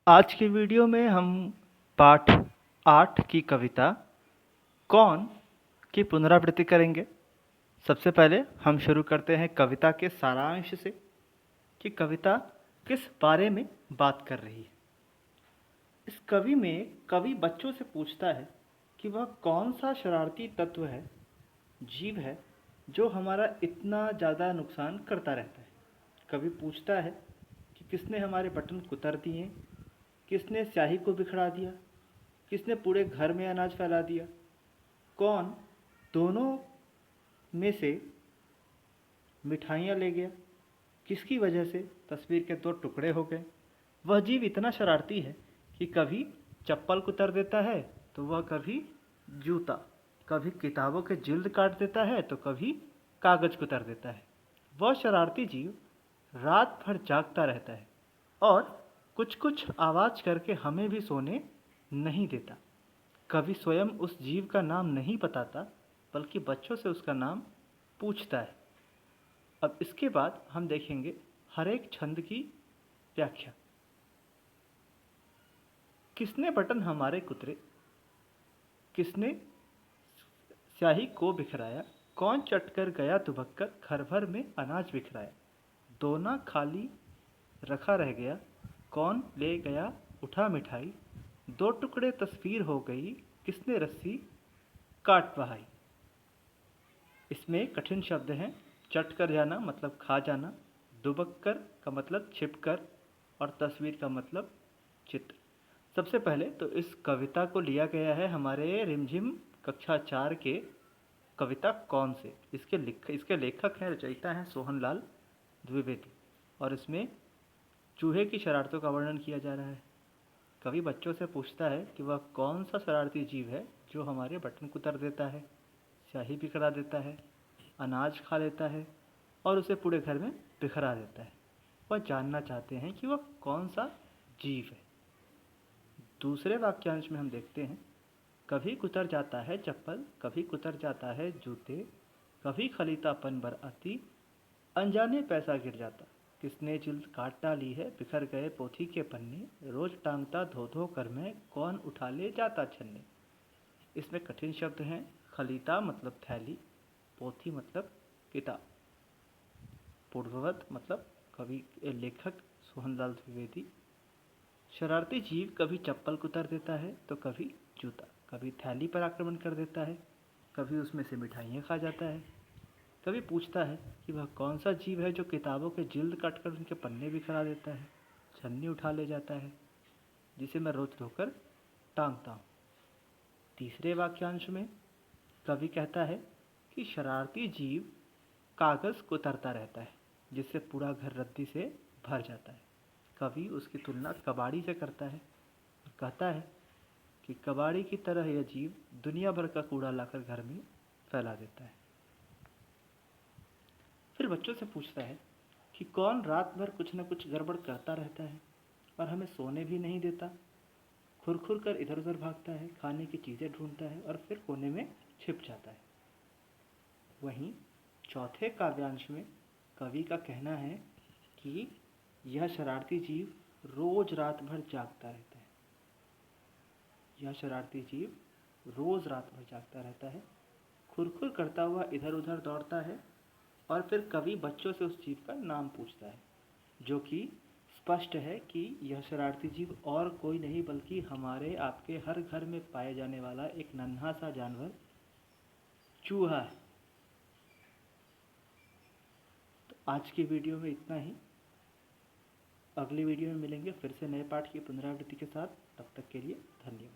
आज की वीडियो में हम पाठ 8 की कविता कौन की पुनरावृत्ति करेंगे। सबसे पहले हम शुरू करते हैं कविता के सारांश से कि कविता किस बारे में बात कर रही है। इस कवि में कवि बच्चों से पूछता है कि वह कौन सा शरारती तत्व है, जीव है, जो हमारा इतना ज़्यादा नुकसान करता रहता है। कवि पूछता है कि किसने हमारे बटन कुतर दिए, किसने स्याही को बिखरा दिया, किसने पूरे घर में अनाज फैला दिया, कौन दोनों में से मिठाइयाँ ले गया, किसकी वजह से तस्वीर के दो टुकड़े हो गए। वह जीव इतना शरारती है कि कभी चप्पल कुतर देता है तो वह कभी जूता, कभी किताबों के जिल्द काट देता है तो कभी कागज कुतर देता है। वह शरारती जीव रात भर जागता रहता है और कुछ कुछ आवाज़ करके हमें भी सोने नहीं देता। कवि स्वयं उस जीव का नाम नहीं बताता, बल्कि बच्चों से उसका नाम पूछता है। अब इसके बाद हम देखेंगे हर एक छंद की व्याख्या। किसने बटन हमारे कुतरे, किसने स्याही को बिखराया, कौन चट कर गया दुबक कर घर भर में अनाज बिखराया, दोना खाली रखा रह गया, कौन ले गया उठा मिठाई, दो टुकड़े तस्वीर हो गई, किसने रस्सी काट बहाई। इसमें कठिन शब्द हैं। चट कर जाना मतलब खा जाना, दुबक कर का मतलब छिप कर, और तस्वीर का मतलब चित्र। सबसे पहले तो इस कविता को लिया गया है हमारे रिमझिम कक्षा 4 के कविता कौन से। इसके लेखक हैं, रचयिता हैं सोहनलाल द्विवेदी, और इसमें चूहे की शरारतों का वर्णन किया जा रहा है। कवि बच्चों से पूछता है कि वह कौन सा शरारती जीव है जो हमारे बटन कुतर देता है, स्याही बिखरा देता है, अनाज खा लेता है और उसे पूरे घर में बिखरा देता है। वह जानना चाहते हैं कि वह कौन सा जीव है। दूसरे वाक्यांश में हम देखते हैं, कभी कुतर जाता है चप्पल, कभी कुतर जाता है जूते, कभी खलीतापन बर आती, अनजाने पैसा गिर जाता, किसने जिल्द काट डाली है, बिखर गए पोथी के पन्ने, रोज टांगता धो धो कर में, कौन उठा ले जाता छन्ने। इसमें कठिन शब्द हैं। खलीता मतलब थैली, पोथी मतलब किताब, पूर्ववत मतलब कवि लेखक सोहनलाल द्विवेदी। शरारती जीव कभी चप्पल कुतर देता है तो कभी जूता, कभी थैली पर आक्रमण कर देता है, कभी उसमें से मिठाइयाँ खा जाता है। कभी पूछता है कि वह कौन सा जीव है जो किताबों के जिल्द काट कर उनके पन्ने बिखरा देता है, छन्नी उठा ले जाता है, जिसे मैं रोज धोकर टांगता हूँ। तीसरे वाक्यांश में कवि कहता है कि शरारती जीव कागज़ कुतरता रहता है, जिससे पूरा घर रद्दी से भर जाता है। कवि उसकी तुलना कबाड़ी से करता है और कहता है कि कबाड़ी की तरह यह जीव दुनिया भर का कूड़ा लाकर घर में फैला देता है। फिर बच्चों से पूछता है कि कौन रात भर कुछ न कुछ गड़बड़ करता रहता है और हमें सोने भी नहीं देता, खुर खुर कर इधर उधर भागता है, खाने की चीज़ें ढूंढता है और फिर कोने में छिप जाता है। वहीं चौथे काव्यांश में कवि का कहना है कि यह शरारती जीव रोज रात भर जागता रहता है। यह शरारती जीव रोज रात भर जागता रहता है, खुरखुर करता हुआ इधर उधर दौड़ता है, और फिर कवि बच्चों से उस जीव का नाम पूछता है, जो कि स्पष्ट है कि यह शरारती जीव और कोई नहीं बल्कि हमारे आपके हर घर में पाए जाने वाला एक नन्हा सा जानवर चूहा है। तो आज की वीडियो में इतना ही। अगली वीडियो में मिलेंगे फिर से नए पाठ की पुनरावृत्ति के साथ। तब तक के लिए धन्यवाद।